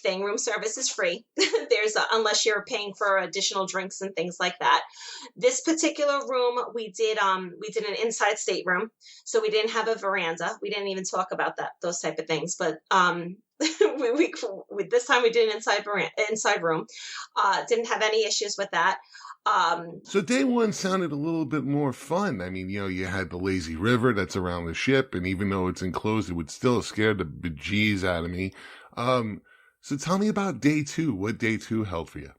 thing. Room service is free. Unless you're paying for additional drinks and things like that. This particular room, we did an inside stateroom, so we didn't have a veranda. We didn't even talk about those type of things. But this time we did an inside room. Didn't have any issues with that. So day one sounded a little bit more fun. I mean, you had the lazy river that's around the ship, and even though it's enclosed, it would still scare the bejeez out of me. So tell me about day two. What day two held for you?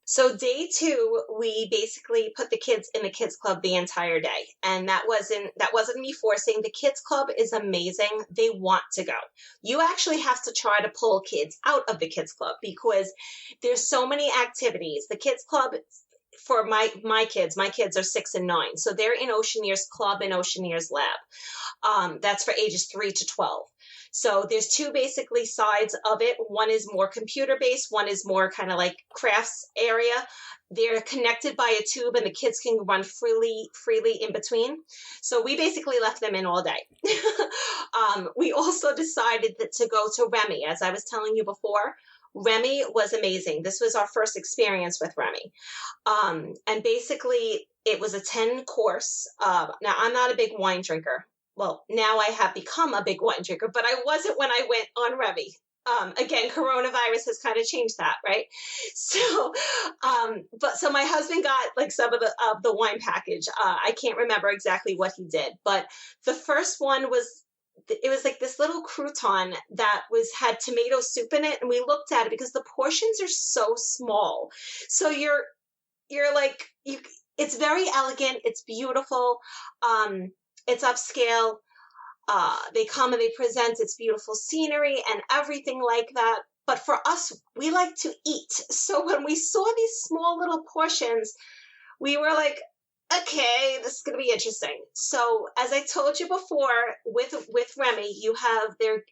So day two, we basically put the kids in the kids club the entire day. And that wasn't me forcing. The kids club is amazing. They want to go. You actually have to try to pull kids out of the kids club because there's so many activities. The kids club for my kids are 6 and 9. So they're in Oceaneers Club and Oceaneers Lab. That's for ages 3 to 12. So there's two basically sides of it. One is more computer based. One is more kind of like crafts area. They're connected by a tube and the kids can run freely in between. So we basically left them in all day. We also decided to go to Remy. As I was telling you before, Remy was amazing. This was our first experience with Remy. And basically it was a 10 course. Now I'm not a big wine drinker. Well, now I have become a big wine drinker, but I wasn't when I went on Remy. Again, coronavirus has kind of changed that, right? So, so my husband got like some of the wine package. I can't remember exactly what he did, but the first one was like this little crouton that had tomato soup in it, and we looked at it because the portions are so small. So you're like it's very elegant. It's beautiful. It's upscale. They come and they present its beautiful scenery and everything like that. But for us, we like to eat. So when we saw these small little portions, we were like, okay, this is going to be interesting. So as I told you before, with Remy,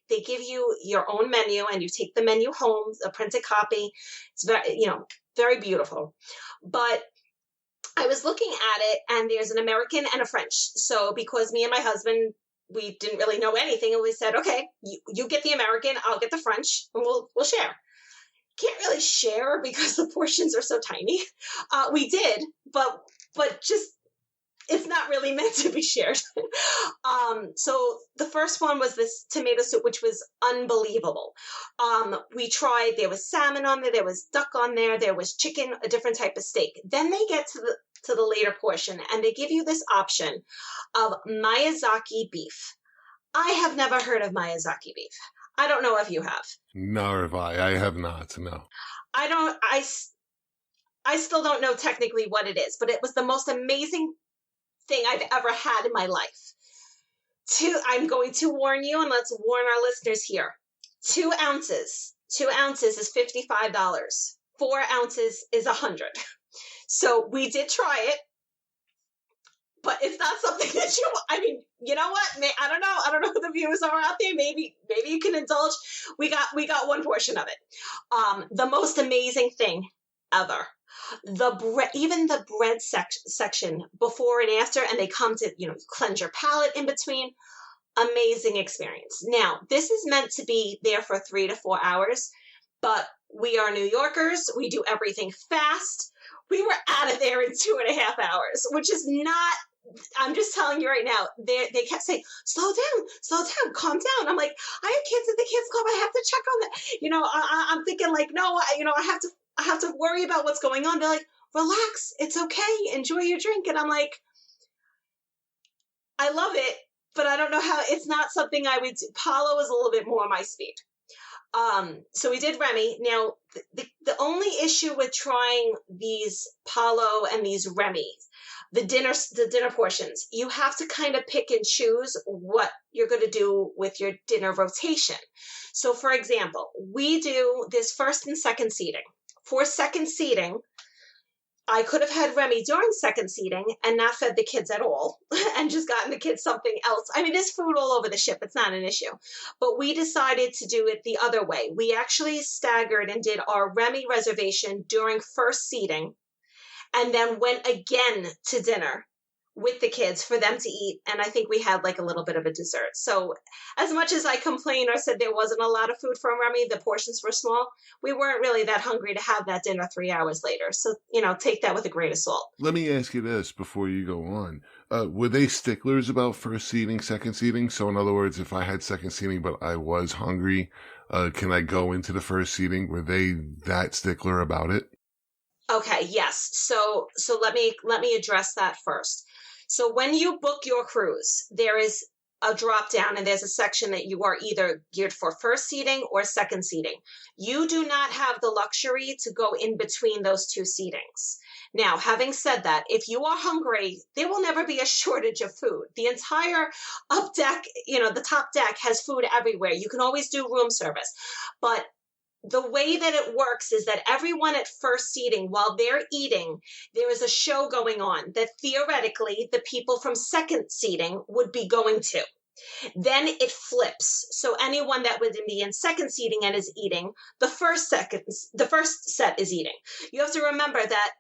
they give you your own menu and you take the menu home, a printed copy. It's very beautiful. But I was looking at it and there's an American and a French. So because me and my husband, we didn't really know anything, and we said, okay, you get the American, I'll get the French, and we'll share. Can't really share because the portions are so tiny. We did, but just it's not really meant to be shared. So the first one was this tomato soup, which was unbelievable. We tried, there was salmon on there was duck on there was chicken, a different type of steak. Then they get to the later portion and they give you this option of Miyazaki beef. I have never heard of Miyazaki beef. I don't know if you have. Nor have I. I have not, no. I still don't know technically what it is, but it was the most amazing thing I've ever had in my life. I'm going to warn you, and let's warn our listeners here. 2 ounces is $55. 4 ounces is $100. So we did try it, but it's not something that you know what? I don't know who the viewers are out there. Maybe you can indulge. We got one portion of it. The most amazing thing ever. Even the bread section before and after, and they come to, cleanse your palate in between. Amazing experience. Now, this is meant to be there for 3 to 4 hours, but we are New Yorkers. We do everything fast. We were out of there in 2.5 hours, which is not, I'm just telling you right now, they kept saying, slow down, calm down. I'm like, I have kids at the kids club. I have to check on that. I'm thinking like, no, I have to worry about what's going on. They're like, relax. It's okay. Enjoy your drink. And I'm like, I love it, but I don't know how, it's not something I would do. Palo is a little bit more my speed. So we did Remy. Now, the only issue with trying these Palo and these Remy's, the dinner portions, you have to kind of pick and choose what you're going to do with your dinner rotation. So for example, we do this first and second seating. For second seating, I could have had Remy during second seating and not fed the kids at all and just gotten the kids something else. I mean, there's food all over the ship. It's not an issue. But we decided to do it the other way. We actually staggered and did our Remy reservation during first seating and then went again to dinner with the kids for them to eat. And I think we had like a little bit of a dessert. So as much as I complained or said there wasn't a lot of food for Remy, the portions were small. We weren't really that hungry to have that dinner 3 hours later. So, take that with a grain of salt. Let me ask you this before you go on. Were they sticklers about first seating, second seating? So in other words, if I had second seating, but I was hungry, can I go into the first seating? Were they that stickler about it? Okay, yes. So let me address that first. So when you book your cruise, there is a drop down and there's a section that you are either geared for first seating or second seating. You do not have the luxury to go in between those two seatings. Now, having said that, if you are hungry, there will never be a shortage of food. The entire up deck, the top deck has food everywhere. You can always do room service. But the way that it works is that everyone at first seating, while they're eating, there is a show going on that theoretically the people from second seating would be going to. Then it flips. So anyone that would be in second seating and is eating, the first set is eating. You have to remember that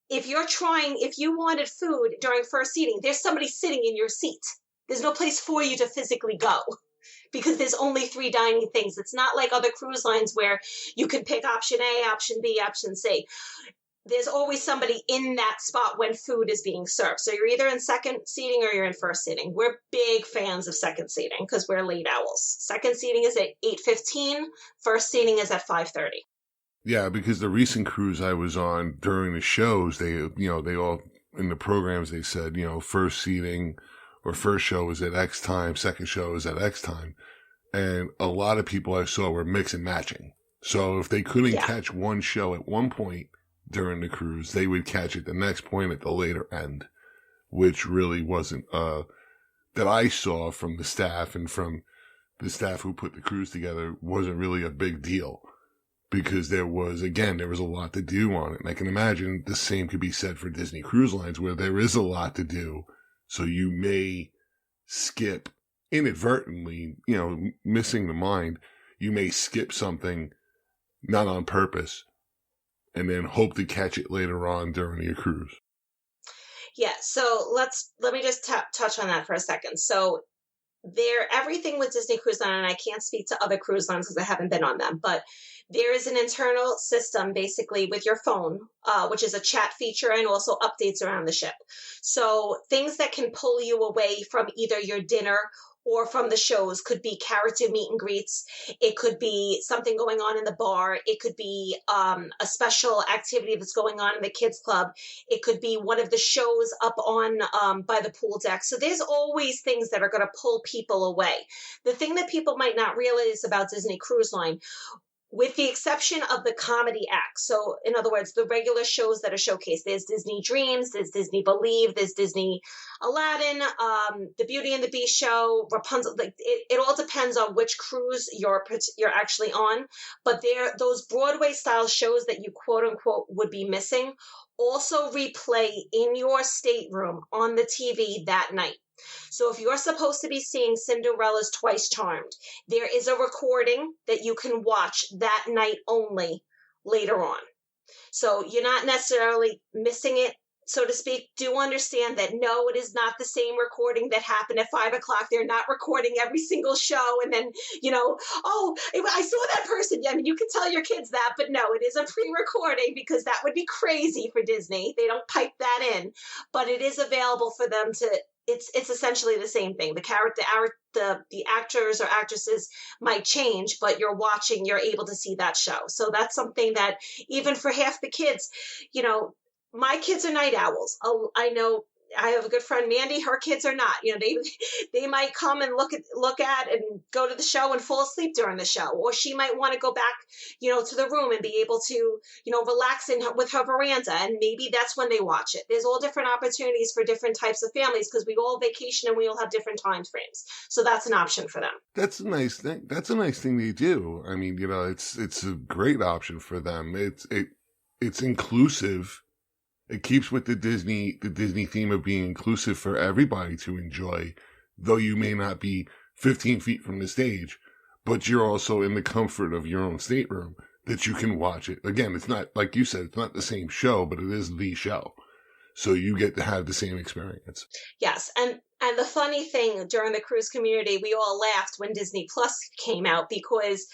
if you wanted food during first seating, there's somebody sitting in your seat. There's no place for you to physically go, because there's only 3 dining things. It's not like other cruise lines where you can pick option A, option B, option C. There's always somebody in that spot when food is being served. So you're either in second seating or you're in first seating. We're big fans of second seating because we're late owls. Second seating is at 8:15. First seating is at 5:30. Yeah, because the recent cruise I was on during the shows, they all in the programs, they said, first seating or first show is at X time, second show is at X time. And a lot of people I saw were mix and matching. So if they couldn't catch one show at one point during the cruise, they would catch it the next point at the later end, which really wasn't, that I saw from the staff and from the staff who put the cruise together, wasn't really a big deal. Because there was a lot to do on it. And I can imagine the same could be said for Disney Cruise Lines, where there is a lot to do. So you may skip inadvertently, missing the mind. You may skip something not on purpose and then hope to catch it later on during your cruise. Yeah. So let me just touch on that for a second. So everything with Disney Cruise Line, and I can't speak to other cruise lines because I haven't been on them, but there is an internal system basically with your phone, which is a chat feature and also updates around the ship. So things that can pull you away from either your dinner or from the shows could be character meet and greets. It could be something going on in the bar. It could be a special activity that's going on in the kids club. It could be one of the shows up on by the pool deck. So there's always things that are going to pull people away. The thing that people might not realize about Disney Cruise Line, with the exception of the comedy acts. So in other words, the regular shows that are showcased, there's Disney Dreams, there's Disney Believe, there's Disney Aladdin, the Beauty and the Beast show, Rapunzel. Like it all depends on which cruise you're actually on. But those Broadway style shows that you quote unquote would be missing also replay in your stateroom on the TV that night. So if you're supposed to be seeing Cinderella's Twice Charmed, there is a recording that you can watch that night only later on. So you're not necessarily missing it, so to speak. Do understand that no, it is not the same recording that happened at 5 o'clock. They're not recording every single show and then, oh, I saw that person. I mean, you can tell your kids that, but no, it is a pre-recording because that would be crazy for Disney. They don't pipe that in, but it is available for them to. It's essentially the same thing. The actors or actresses might change, but you're able to see that show. So that's something that even for half the kids, my kids are night owls. I know I have a good friend, Mandy, her kids are not. They might come and look at and go to the show and fall asleep during the show. Or she might want to go back, to the room and be able to, relax with her veranda. And maybe that's when they watch it. There's all different opportunities for different types of families because we all vacation and we all have different time frames. So that's an option for them. That's a nice thing. That's a nice thing they do. I mean, it's a great option for them. It's inclusive. It keeps with the Disney theme of being inclusive for everybody to enjoy, though you may not be 15 feet from the stage, but you're also in the comfort of your own stateroom that you can watch it. Again, it's not, like you said, it's not the same show, but it is the show. so you get to have the same experience. Yes. And the funny thing during the cruise community, we all laughed when Disney Plus came out because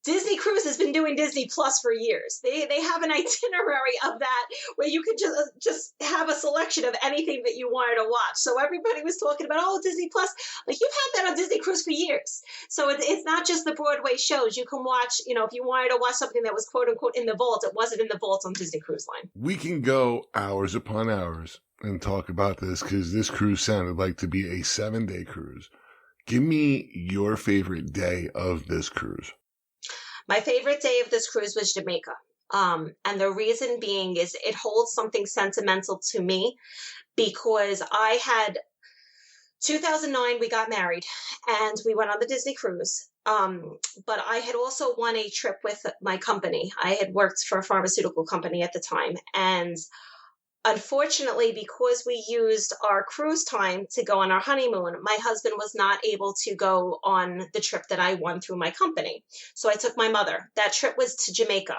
Disney Cruise has been doing Disney Plus for years. They have an itinerary of that where you could just have a selection of anything that you wanted to watch. So everybody was talking about, oh, Disney Plus. Like, you've had that on Disney Cruise for years. So it's not just the Broadway shows. You can watch, if you wanted to watch something that was quote unquote in the vault, it wasn't in the vault on Disney Cruise Line. We can go hours upon hours and talk about this because this cruise sounded like to be a 7-day cruise. Give me your favorite day of this cruise. My favorite day of this cruise was Jamaica. And the reason being is it holds something sentimental to me because 2009, we got married and we went on the Disney cruise. But I had also won a trip with my company. I had worked for a pharmaceutical company at the time. And unfortunately, because we used our cruise time to go on our honeymoon, my husband was not able to go on the trip that I won through my company. So I took my mother. That trip was to Jamaica,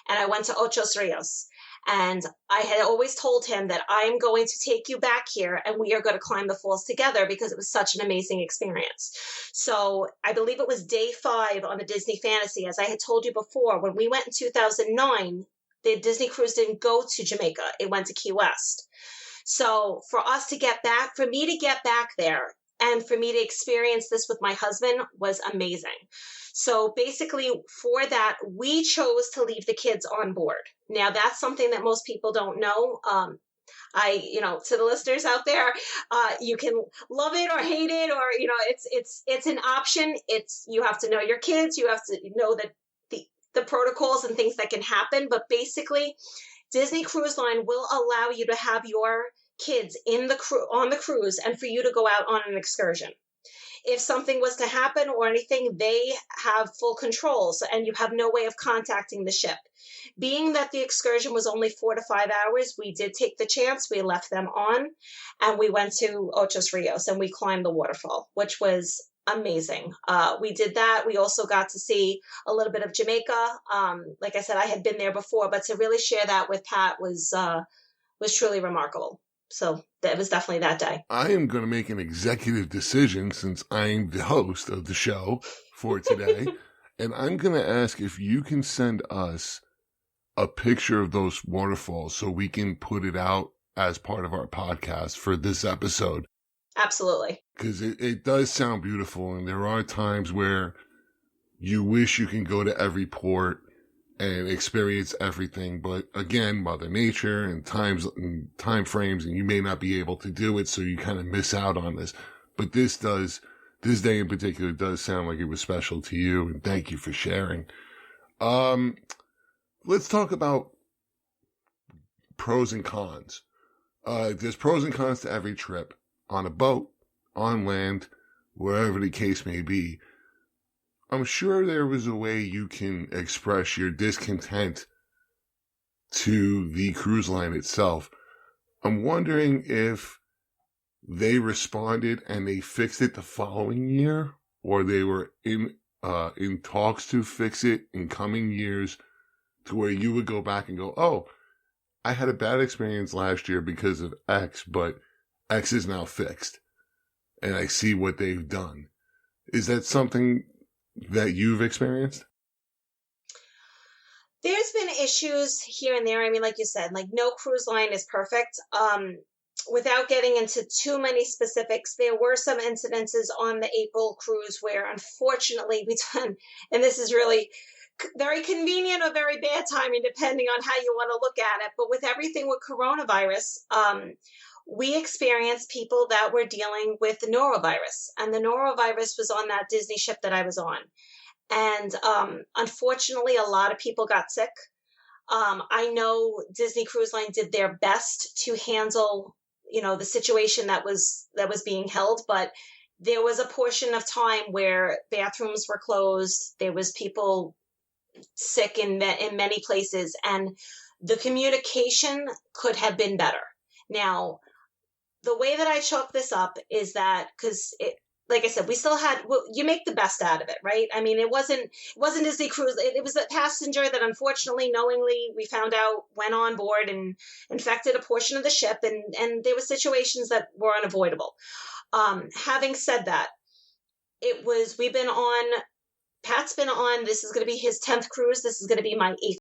and I went to Ocho Rios. And I had always told him that I'm going to take you back here and we are going to climb the falls together because it was such an amazing experience. So I believe it was day 5 on the Disney Fantasy. As I had told you before, when we went in 2009, the Disney cruise didn't go to Jamaica. It went to Key West. So for me to get back there and for me to experience this with my husband was amazing. So basically for that, we chose to leave the kids on board. Now that's something that most people don't know. To the listeners out there, you can love it or hate it, or, it's an option. You have to know your kids. You have to know that the protocols and things that can happen. But basically, Disney Cruise Line will allow you to have your kids on the cruise and for you to go out on an excursion. If something was to happen or anything, they have full controls and you have no way of contacting the ship. Being that the excursion was only 4 to 5 hours, we did take the chance. We left them on and we went to Ocho Rios and we climbed the waterfall, which was amazing. We did that. We also got to see a little bit of Jamaica. Like I said, I had been there before, but to really share that with Pat was truly remarkable. So that was definitely that day. I am going to make an executive decision since I'm the host of the show for today. And I'm going to ask if you can send us a picture of those waterfalls so we can put it out as part of our podcast for this episode. Absolutely. Because it does sound beautiful, and there are times where you wish you can go to every port and experience everything. But again, Mother Nature and time frames, and you may not be able to do it, so you kind of miss out on this. But this day in particular does sound like it was special to you, and thank you for sharing. Let's talk about pros and cons. There's pros and cons to every trip. On a boat, on land, wherever the case may be. I'm sure there was a way you can express your discontent to the cruise line itself. I'm wondering if they responded and they fixed it the following year, or they were in talks to fix it in coming years to where you would go back and go, oh, I had a bad experience last year because of X, but X is now fixed, and I see what they've done. Is that something that you've experienced? There's been issues here and there. I mean, like you said, like no cruise line is perfect. Without getting into too many specifics, there were some incidences on the April cruise where unfortunately and this is really very convenient or very bad timing, depending on how you want to look at it. But with everything with coronavirus, we experienced people that were dealing with the norovirus, and the norovirus was on that Disney ship that I was on. And unfortunately, a lot of people got sick. I know Disney Cruise Line did their best to handle, the situation that was being held, but there was a portion of time where bathrooms were closed. There was people sick in many places, and the communication could have been better. Now, the way that I chalk this up is that because like I said, we still had, well, you make the best out of it, right? I mean, it wasn't Disney Cruise. It was a passenger that unfortunately, knowingly, we found out went on board and infected a portion of the ship. And there were situations that were unavoidable. Having said that, we've been on, Pat's been on, this is going to be his 10th cruise. This is going to be my 8th